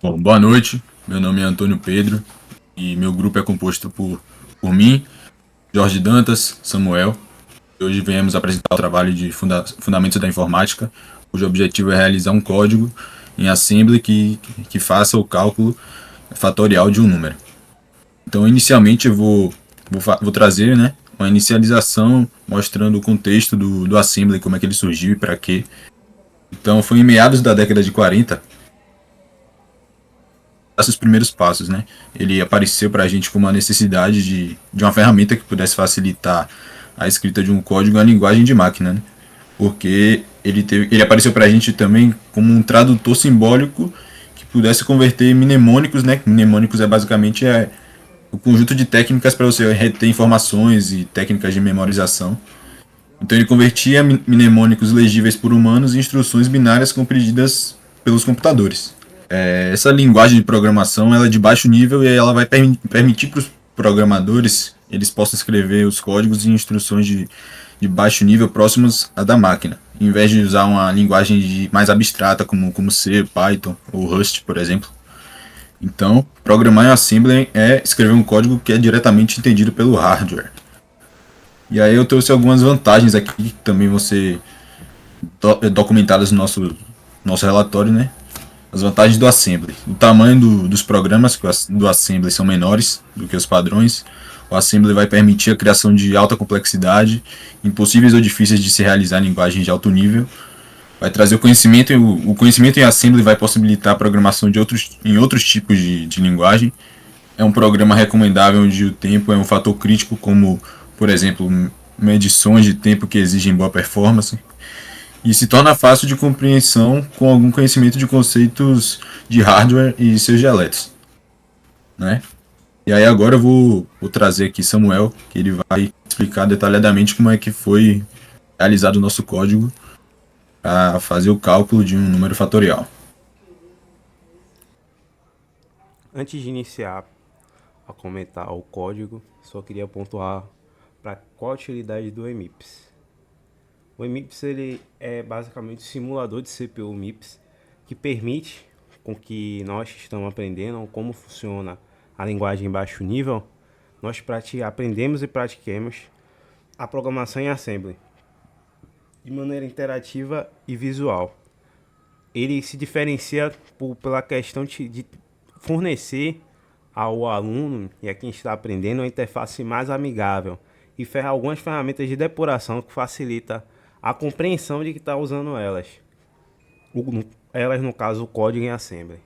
Bom, boa noite, meu nome é Antônio Pedro e meu grupo é composto por mim, Jorge Dantas, Samuel. Hoje viemos apresentar o trabalho de Fundamentos da Informática, cujo objetivo é realizar um código em Assembly que faça o cálculo fatorial de um número. Então, inicialmente, vou trazer, né, uma inicialização mostrando o contexto do Assembly, como é que ele surgiu e para quê. Então, foi em meados da década de 40 os primeiros passos, né? Ele apareceu para a gente como uma necessidade de uma ferramenta que pudesse facilitar a escrita de um código em linguagem de máquina, né? Porque ele apareceu para a gente também como um tradutor simbólico que pudesse converter mnemônicos, né? Mnemônicos é basicamente o conjunto de técnicas para você reter informações e técnicas de memorização. Então ele convertia mnemônicos legíveis por humanos em instruções binárias compreendidas pelos computadores. Essa linguagem de programação ela é de baixo nível e ela vai permitir para os programadores eles possam escrever os códigos e instruções de baixo nível próximos à da máquina, em vez de usar uma linguagem mais abstrata como C, Python ou Rust, por exemplo. Então, programar em Assembly é escrever um código que é diretamente entendido pelo hardware. E aí eu trouxe algumas vantagens aqui que também vão ser documentadas no nosso relatório, né? As vantagens do Assembly. O tamanho dos programas do Assembly são menores do que os padrões. O Assembly vai permitir a criação de alta complexidade, impossíveis ou difíceis de se realizar em linguagem de alto nível. Vai trazer o conhecimento em Assembly vai possibilitar a programação em outros tipos de linguagem. É um programa recomendável onde o tempo é um fator crítico, como, por exemplo, medições de tempo que exigem boa performance, e se torna fácil de compreensão com algum conhecimento de conceitos de hardware e seus dialetos, né? E aí agora vou trazer aqui Samuel, que ele vai explicar detalhadamente como é que foi realizado o nosso código para fazer o cálculo de um número fatorial. Antes de iniciar a comentar o código, só queria pontuar para qual a utilidade do EMIPS. O EMIPS ele é basicamente um simulador de CPU MIPS que permite com que nós que estamos aprendendo como funciona a linguagem em baixo nível, nós aprendemos e pratiquemos a programação em Assembly de maneira interativa e visual. Ele se diferencia pela questão de fornecer ao aluno e a quem está aprendendo uma interface mais amigável e algumas ferramentas de depuração que facilita a compreensão de que está usando elas. Elas, no caso, o código em Assembly.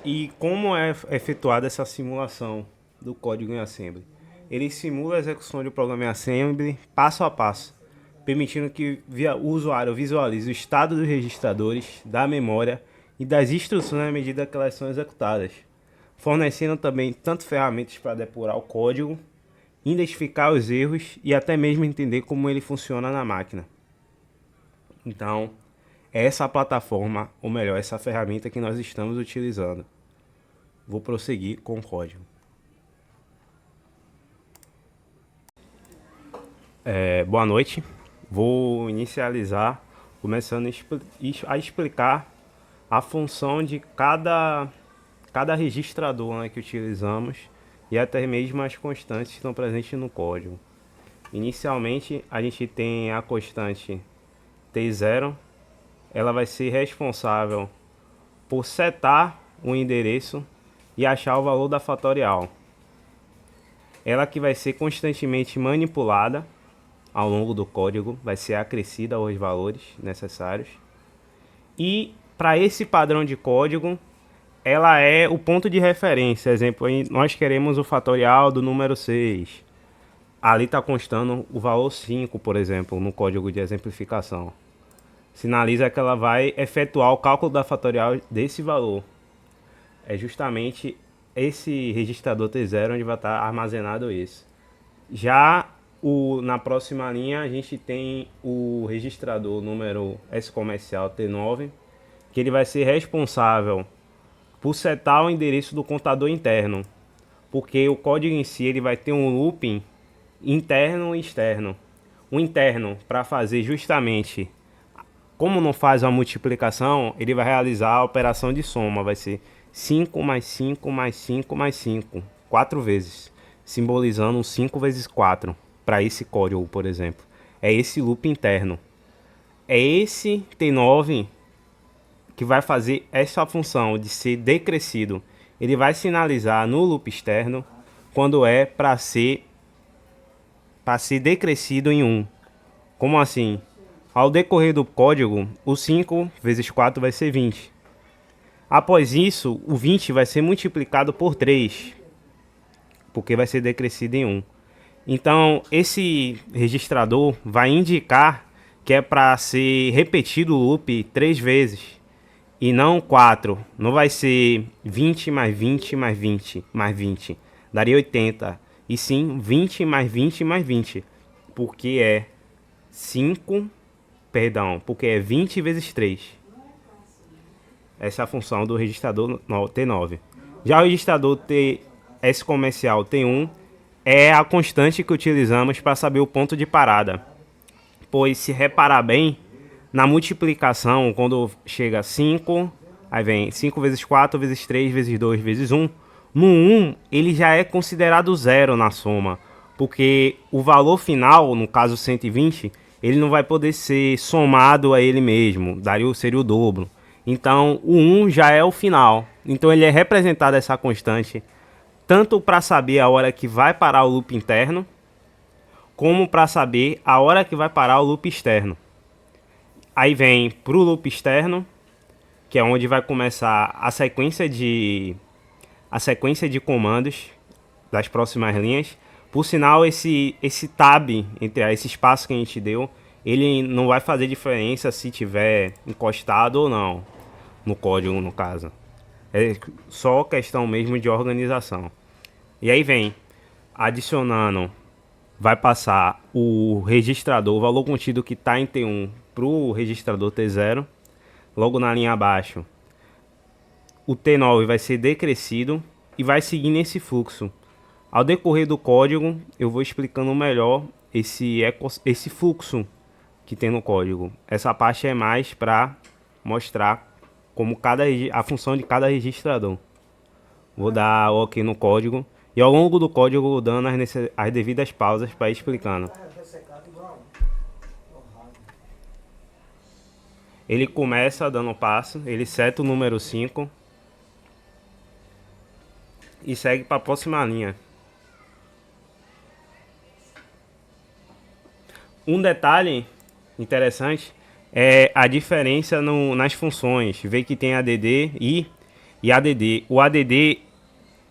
E como é efetuada essa simulação do código em Assembly? Ele simula a execução de um programa em Assembly passo a passo, permitindo que o usuário visualize o estado dos registradores, da memória e das instruções à medida que elas são executadas, fornecendo também tanto ferramentas para depurar o código, identificar os erros e até mesmo entender como ele funciona na máquina. Então, essa plataforma, ou melhor, essa ferramenta que nós estamos utilizando. Vou prosseguir com o código. Boa noite. Vou inicializar começando a explicar a função de cada registrador, né, que utilizamos e até mesmo as constantes que estão presentes no código. Inicialmente a gente tem a constante T0, ela vai ser responsável por setar o endereço e achar o valor da fatorial. Ela que vai ser constantemente manipulada ao longo do código, vai ser acrescida aos valores necessários. E para esse padrão de código, ela é o ponto de referência. Exemplo, nós queremos o fatorial do número 6. Ali está constando o valor 5, por exemplo, no código de exemplificação. Sinaliza que ela vai efetuar o cálculo da fatorial desse valor. É justamente esse registrador T0 onde vai estar armazenado isso. Já na próxima linha a gente tem o registrador número S comercial T9, que ele vai ser responsável por setar o endereço do contador interno, porque o código em si ele vai ter um looping interno e externo. O interno para fazer justamente como não faz uma multiplicação, ele vai realizar a operação de soma. Vai ser 5 mais 5 mais 5 mais 5, 4 vezes, simbolizando um 5 vezes 4 para esse código, por exemplo. É esse loop interno. É esse T9 que vai fazer essa função de ser decrescido. Ele vai sinalizar no loop externo quando é para ser decrescido em 1. Como assim? Ao decorrer do código, o 5 vezes 4 vai ser 20. Após isso, o 20 vai ser multiplicado por 3, porque vai ser decrescido em 1. Então, esse registrador vai indicar que é para ser repetido o loop 3 vezes e não 4. Não vai ser 20 mais 20 mais 20 mais 20. Daria 80. E sim 20 mais 20 mais 20. Porque é 5, perdão, porque é 20 vezes 3. Essa é a função do registrador T9. Já o registrador TS comercial T1 é a constante que utilizamos para saber o ponto de parada. Pois, se reparar bem, na multiplicação, quando chega 5, aí vem 5 vezes 4 vezes 3 vezes 2 vezes 1. No 1, ele já é considerado zero na soma, porque o valor final, no caso 120, ele não vai poder ser somado a ele mesmo, seria o dobro. Então, o 1 já é o final. Então, ele é representado essa constante tanto para saber a hora que vai parar o loop interno, como para saber a hora que vai parar o loop externo. Aí vem para o loop externo, que é onde vai começar a sequência de comandos das próximas linhas. Por sinal, esse tab, esse espaço que a gente deu, ele não vai fazer diferença se tiver encostado ou não no código, no caso. É só questão mesmo de organização. E aí vem adicionando, vai passar o registrador, o valor contido que está em T1 para o registrador T0. Logo na linha abaixo, o T9 vai ser decrescido e vai seguir nesse fluxo. Ao decorrer do código, eu vou explicando melhor esse fluxo que tem no código. Essa parte é mais para mostrar como a função de cada registrador. Vou dar OK no código e ao longo do código vou dando as devidas pausas para ir explicando. Ele começa dando passo, ele seta o número 5 e segue para a próxima linha. Um detalhe interessante é a diferença nas funções. Vê que tem ADD e ADD. O ADD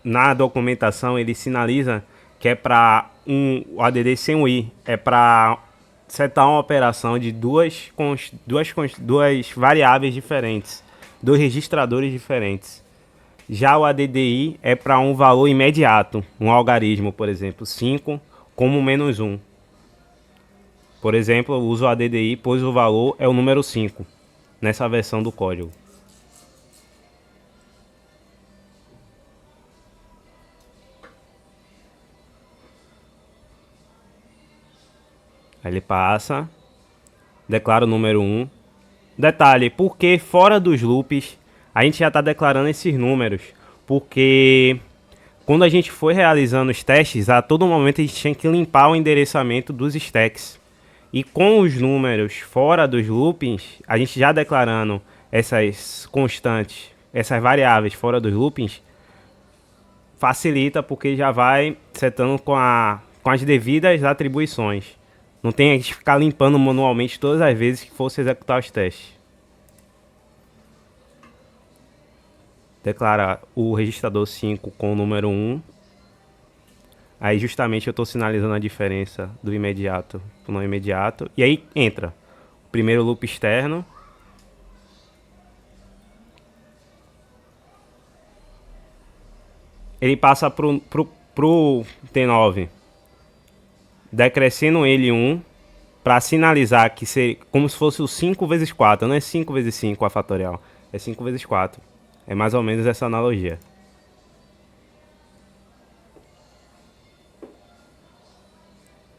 na documentação ele sinaliza que é para o ADD sem o I, é para setar uma operação de duas variáveis diferentes, dois registradores diferentes. Já o ADDI é para um valor imediato, um algarismo, por exemplo, 5 como menos 1. Por exemplo, eu uso o ADDI, pois o valor é o número 5 nessa versão do código. Aí ele passa, declara o número 1. Detalhe, porque fora dos loops a gente já está declarando esses números, porque quando a gente foi realizando os testes, a todo momento a gente tinha que limpar o endereçamento dos stacks. E com os números fora dos loopings, a gente já declarando essas constantes, essas variáveis fora dos loopings, facilita porque já vai setando com as devidas atribuições. Não tem que ficar limpando manualmente todas as vezes que fosse executar os testes. Declara o registrador 5 com o número 1. Aí justamente eu estou sinalizando a diferença do imediato para o não imediato. E aí entra o primeiro loop externo. Ele passa pro T9, decrescendo ele 1, para sinalizar que seria como se fosse o 5 vezes 4. Não é 5 vezes 5 a fatorial, é 5 vezes 4. É mais ou menos essa analogia.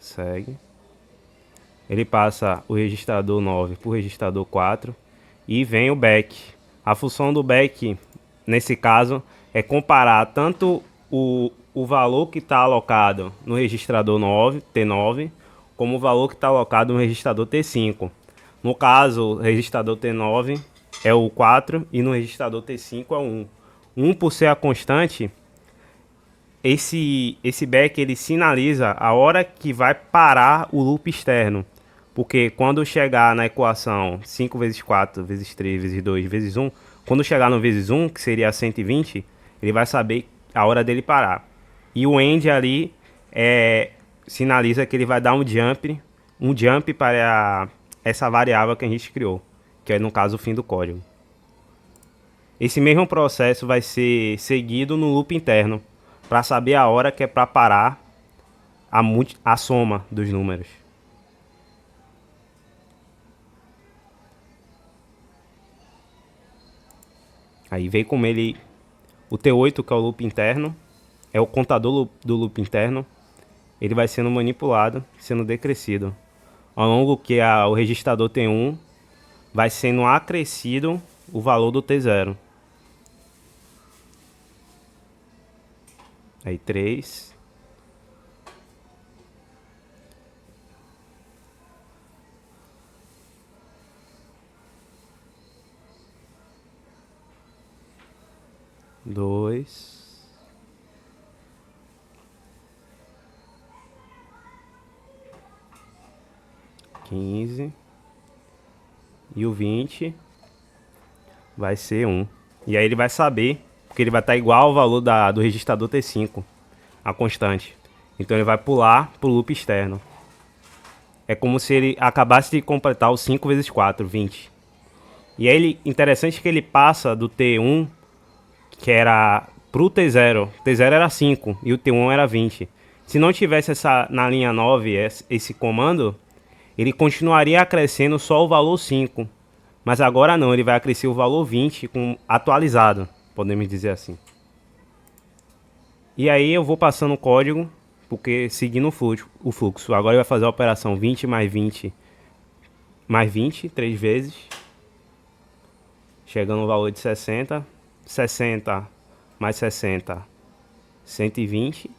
Segue. ele passa o registrador 9 para o registrador 4 e vem o back. A função do back, nesse caso, é comparar tanto o valor que está alocado no registrador 9, T9, como o valor que está alocado no registrador T5. No caso, o registrador T9 é o 4 e no registrador T5 é o 1. 1 por ser a constante, esse back ele sinaliza a hora que vai parar o loop externo. Porque quando chegar na equação 5 vezes 4 vezes 3 vezes 2 vezes 1, quando chegar no vezes 1, que seria 120, ele vai saber a hora dele parar. E o end ali sinaliza que ele vai dar um jump para essa variável que a gente criou, que é no caso o fim do código. Esse mesmo processo vai ser seguido no loop interno, para saber a hora que é para parar a soma dos números. Aí vem como ele... O T8, que é o loop interno, é o contador do loop interno. Ele vai sendo manipulado, sendo decrescido. Ao longo que o registrador T1 vai sendo acrescido o valor do T0. Aí 3. Dois. Quinze. E o 20 vai ser 1. E aí ele vai saber, porque ele vai estar igual ao valor do registrador T5, a constante. Então ele vai pular para o loop externo. É como se ele acabasse de completar o 5 vezes 4, 20. E aí interessante que ele passa do T1, que era pro T0. T0 era 5 e o T1 era 20. Se não tivesse na linha 9 esse comando, ele continuaria acrescendo só o valor 5. Mas agora não, ele vai acrescer o valor 20 atualizado, podemos dizer assim. E aí eu vou passando o código, porque seguindo o fluxo. Agora ele vai fazer a operação 20 mais 20 mais 20, 3 vezes. Chegando no valor de 60. 60 mais 60, 120.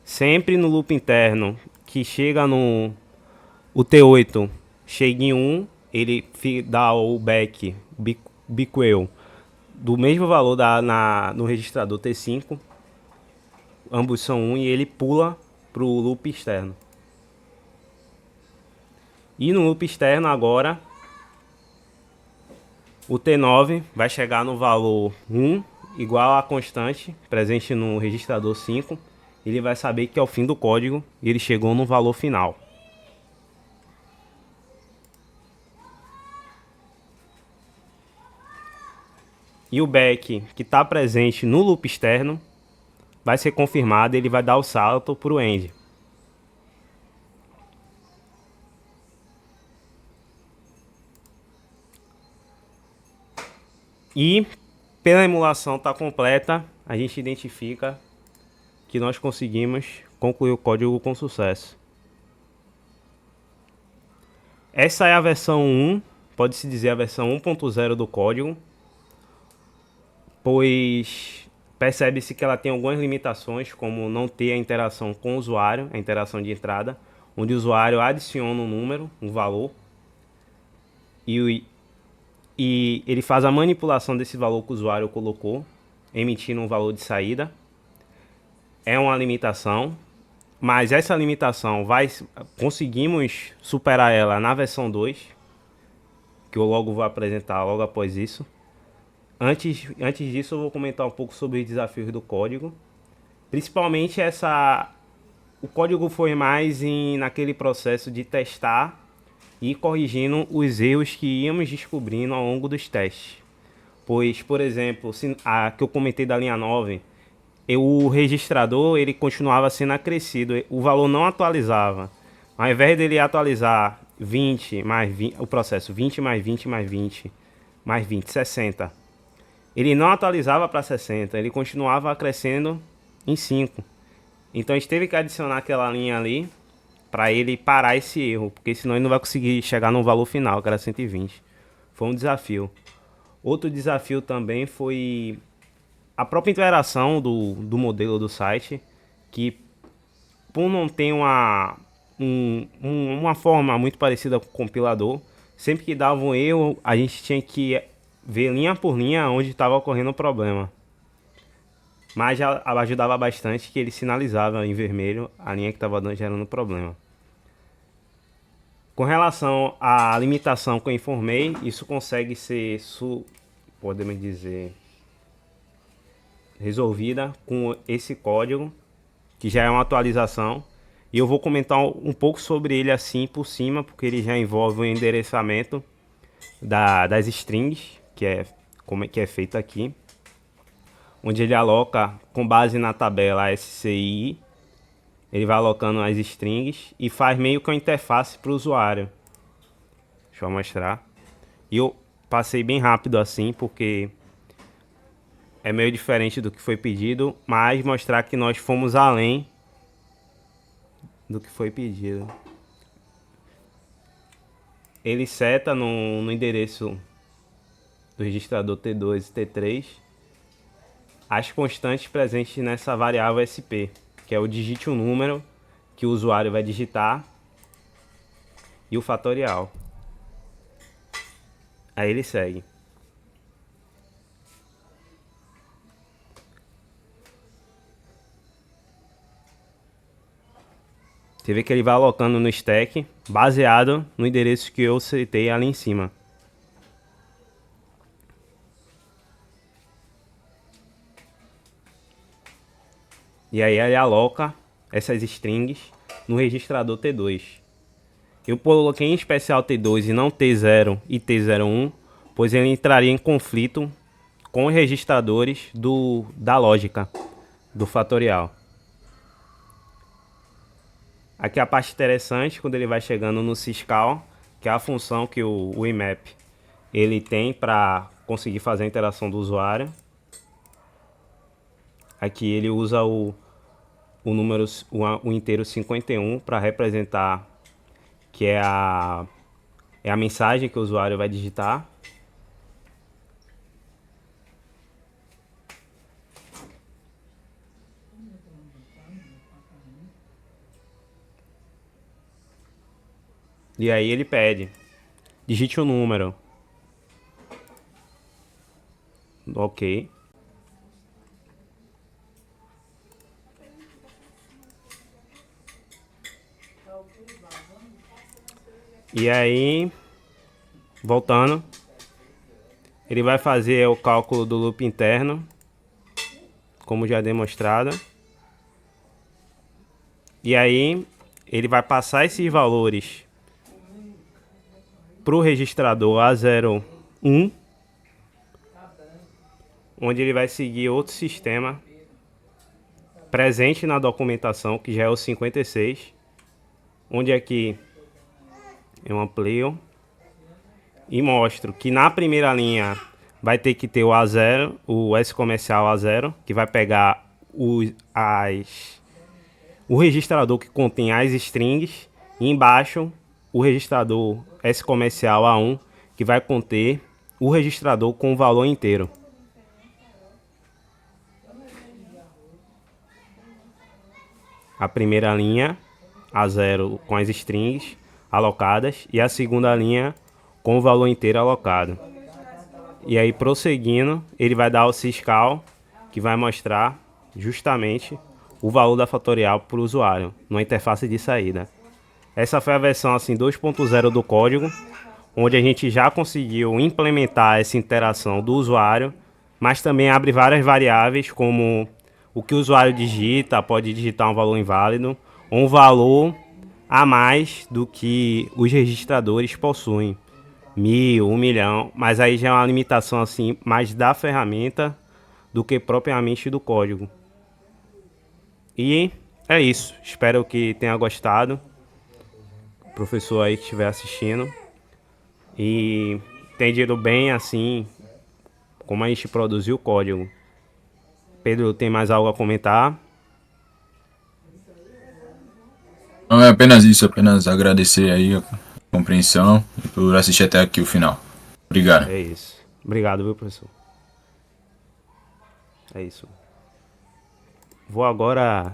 Sempre no loop interno, que chega o T8, chega em 1, ele dá o back, biquel, do mesmo valor no registrador T5. Ambos são 1 e ele pula para o loop externo. E no loop externo agora, o T9 vai chegar no valor 1, igual à constante presente no registrador 5. Ele vai saber que é o fim do código e ele chegou no valor final. E o back que está presente no loop externo vai ser confirmado e ele vai dar o salto para o end. E pela emulação estar completa, a gente identifica que nós conseguimos concluir o código com sucesso. Essa é a versão 1, pode-se dizer a versão 1.0 do código, pois percebe-se que ela tem algumas limitações, como não ter a interação com o usuário, a interação de entrada, onde o usuário adiciona um número, um valor, e ele faz a manipulação desse valor que o usuário colocou, emitindo um valor de saída. É uma limitação, mas essa limitação conseguimos superar ela na versão 2, que eu logo vou apresentar logo após isso. Antes disso, eu vou comentar um pouco sobre os desafios do código. Principalmente o código foi mais naquele processo de testar e corrigindo os erros que íamos descobrindo ao longo dos testes. Pois, por exemplo, a que eu comentei da linha 9, o registrador ele continuava sendo acrescido, o valor não atualizava. Ao invés dele atualizar 20 mais 20, o processo 20 mais 20 mais 20 mais 20, 60. Ele não atualizava para 60, ele continuava crescendo em 5. Então a gente teve que adicionar aquela linha ali para ele parar esse erro, porque senão ele não vai conseguir chegar no valor final, que era 120. Foi um desafio. Outro desafio também foi a própria interação do modelo do site, que por não ter uma forma muito parecida com o compilador, sempre que dava um erro, a gente tinha que ver linha por linha onde estava ocorrendo o problema. Mas já ajudava bastante que ele sinalizava em vermelho a linha que estava gerando problema. Com relação à limitação que eu informei, isso consegue ser, podemos dizer, resolvida com esse código, que já é uma atualização. E eu vou comentar um pouco sobre ele assim por cima, porque ele já envolve o endereçamento das strings, que é feito aqui, onde ele aloca com base na tabela SCI, ele vai alocando as strings e faz meio que uma interface para o usuário. Deixa eu mostrar. E eu passei bem rápido assim, porque é meio diferente do que foi pedido, mas mostrar que nós fomos além do que foi pedido. Ele seta no endereço do registrador T2 e T3 as constantes presentes nessa variável SP, que é o digite o número que o usuário vai digitar e o fatorial. Aí ele segue. Você vê que ele vai alocando no stack baseado no endereço que eu citei ali em cima. E aí ele aloca essas strings no registrador T2. Eu coloquei em especial T2 e não T0 e T01, pois ele entraria em conflito com os registradores da lógica do fatorial. Aqui a parte interessante, quando ele vai chegando no syscall, que é a função que o IMAP ele tem para conseguir fazer a interação do usuário. Aqui ele usa o número, o inteiro 51 para representar que é a mensagem que o usuário vai digitar. E aí ele pede, digite o número. Ok. E aí, voltando, ele vai fazer o cálculo do loop interno, como já demonstrado. E aí, ele vai passar esses valores para o registrador A01, onde ele vai seguir outro sistema presente na documentação, que já é o 56, onde aqui eu amplio e mostro que na primeira linha vai ter que ter o A0, o S comercial A0, que vai pegar o registrador que contém as strings, e embaixo o registrador S comercial A1, que vai conter o registrador com o valor inteiro. A primeira linha A0 com as strings alocadas e a segunda linha com o valor inteiro alocado. E aí, prosseguindo, ele vai dar o syscall, que vai mostrar justamente o valor da fatorial para o usuário, numa interface de saída. Essa foi a versão assim 2.0 do código, onde a gente já conseguiu implementar essa interação do usuário, mas também abre várias variáveis, como o que o usuário digita, pode digitar um valor inválido, ou um valor a mais do que os registradores possuem. 1000, 1 milhão, mas aí já é uma limitação assim mais da ferramenta do que propriamente do código. E é isso, espero que tenha gostado, o professor aí que estiver assistindo, e entendido bem assim como a gente produziu o código. Pedro, tem mais algo a comentar? Não é apenas isso, apenas agradecer aí a compreensão e por assistir até aqui o final. Obrigado. É isso. Obrigado, viu, professor? É isso. Vou agora